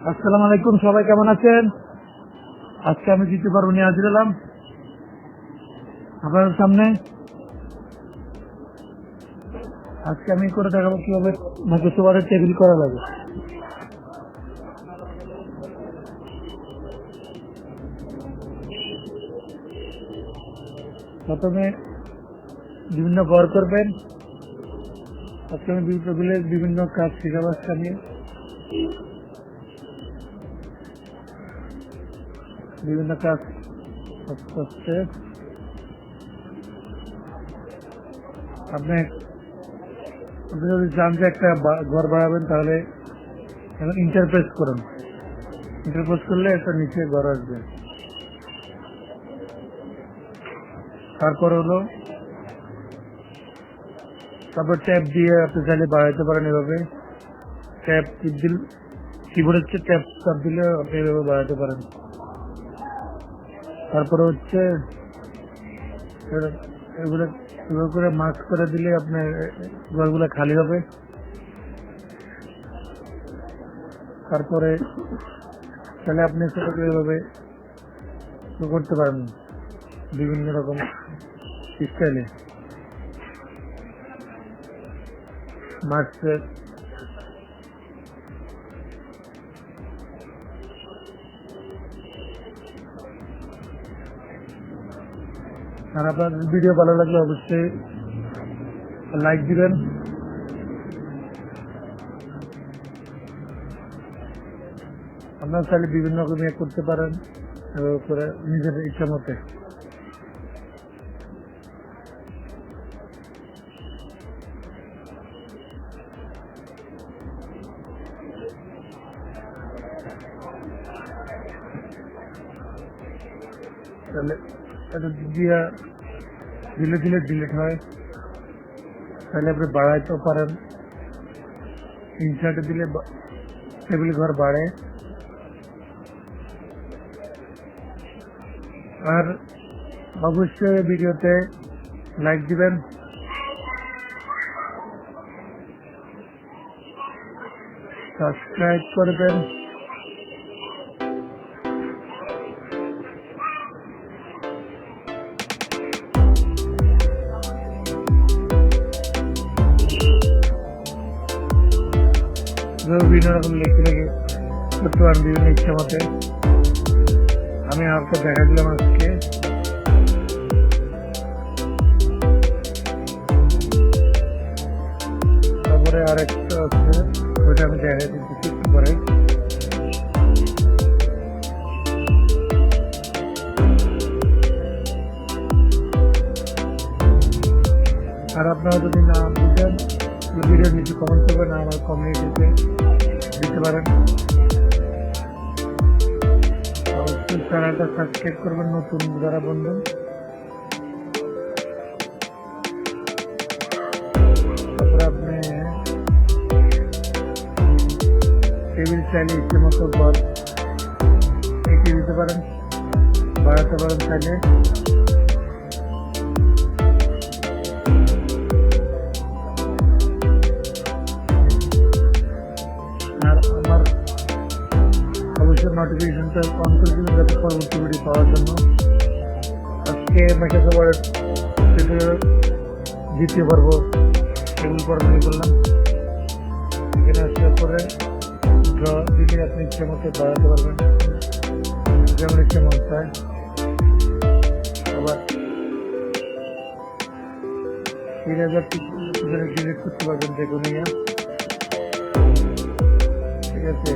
আসসালামু আলাইকুম, সবাই কেমন আছেন? আজকে আমি দ্বিতীয় পর্ব নিয়ে হাজির হলাম আপনাদের সামনে। আজকে আমি করে দেখাবো কিভাবে মাইক্রোসফট টেবিল করা লাগে। প্রথমে বিভিন্ন ঘর করবেন। আজকে আমি টেবিলের বিভিন্ন কাজ শেখাবো। আজকে আমি বিভিন্ন কাজ করতে আপনি যদি চান যে একটা ঘর বানাবেন তাহলে ইন্টারপ্রেস করুন। ইন্টারপ্রেস করলে একটা নিচে ঘর আসবে। তারপর তারপর ট্যাব দিয়ে আপনি চাইলে বাড়াইতে পারেন। এভাবে ট্যাব কিবোর্ডের ট্যাব চাপ দিলে আপনি এভাবে বাড়াতে পারেন। তারপরে এগুলো এভাবে করে মার্ক করে দিলে আপনার ঘরগুলো খালি হবে। তারপরে তাহলে আপনি সেটাকে এভাবে করতে পারেন বিভিন্ন রকম স্টাইলে। মার্কসের আর আপনার ভিডিও ভালো লাগলে অবশ্যই লাইক দিবেন। আপনারা চাইলে বিভিন্ন রকম করতে পারেন করে নিজের ইচ্ছা মতে। তাহলে এটা দিলে ডিলিট হয়। তাহলে আপনি বাড়াইতেও পারেন। ইনসার্টে দিলে টেবিল ঘর বাড়ে। আর অবশ্যই ভিডিওতে লাইক দিবেন, সাবস্ক্রাইব করবেন। বিভিন্ন রকম লিখে করতে পারেন বিভিন্ন ইচ্ছা মতে। আমি আপনাকে দেখা দিলাম আজকে। তারপরে আরেকটা আছে, ওইটা আমি দেখা দিচ্ছি পরে। আর আপনারা যদি না বুঝেন ভিডিওর নিচে কমেন্ট করবেন, আমার কমিউনিটিতে দিতে পারেন। অবশ্যই চ্যানেলটা সাবস্ক্রাইব করবেন নতুন যারা বন্ধু। তারপরে আপনি টেবিল চাইলে ইচ্ছে মতো ঘর এঁকে দিতে পারেন, বাড়াতে পারেন চাইলে। নোটিফিকেশনটা অন করে দিবেন যাতে পরবর্তী ভিডিও পাওয়ার জন্য। আজকে মাইক্রোসফট দ্বিতীয় পর্ব টেবিল পর্ব নিয়ে করলাম। এখানে আসার পরে ড্র দিলে আপনি ইচ্ছে মতো বাড়াতে পারবেন, যেমন ইচ্ছে মন চায়। আবার 3000 ডিলিট করতে পারবেন যে কোনো। ঠিক আছে।